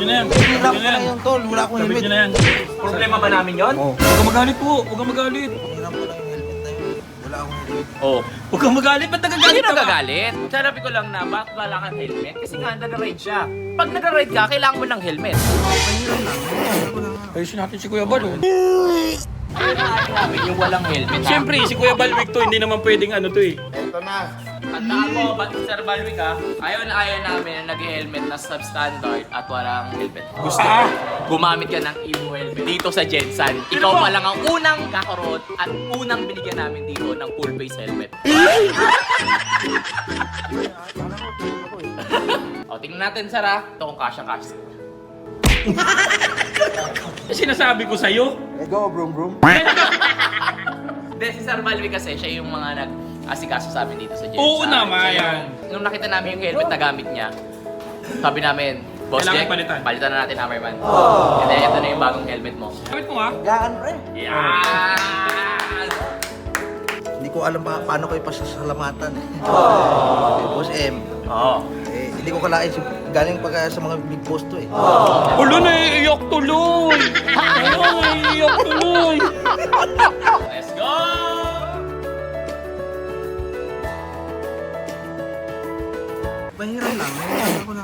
na yan. Hirap ko na yung tol, wala akong Sabit helmet. nyo na yan. Problema ba namin yon? Oh. Huwag kang magalit po. Huwag kang magalit. Hirap ko na yung helmet na yun. Wala akong helmet. Oh. Huwag kang magalit. Ba't Hindi nagagalit ka ba? nagagalit. Sabi ko lang na bakit wala kang helmet? Kasi nga nag-ride siya. Pag nag-ride ka, kailangan mo ng helmet. Mahirap lang. Hirap ko na nga. Ayusin natin si Kuya Bal. Oh. Sabi yung walang helmet. Siyempre, si Kuya Balwick to. Hindi naman pwedeng ano to eh. Ito na. Tandaan mo, ba't Sir Balwick ha? Ayaw na ayaw namin na nag-helmet na substandard at walang helmet. Gusto. Gumamit ka ng Evo helmet dito sa Jensan. Ikaw pa lang ang unang kakaroon at unang binigyan namin dito ng full face helmet. O, tingnan natin, Sir ha. Ito kung kasya-kasya. Sinasabi ko sa'yo. Go, brum brum. Hindi, si Sir Balwick kasi siya yung mga nag-asikaso sa amin dito sa Jensan. Oo naman. Siya yung- Nung nakita namin yung helmet na gamit niya, sabi namin, Boss Kailangan Jack, palitan. na natin Hammerman. And then, ito na yung bagong helmet mo. Gamit mo nga. Gaan pre. Yan! Hindi ko alam paano ko ipasasalamatan eh. Boss M. Oo. Eh, hindi ko kalain galing pa sa mga big boss to eh. Ulo, naiiyak tuloy. Ayun, naiiyak tuloy. Let's go! Mahirap lang. Mahirap ko na.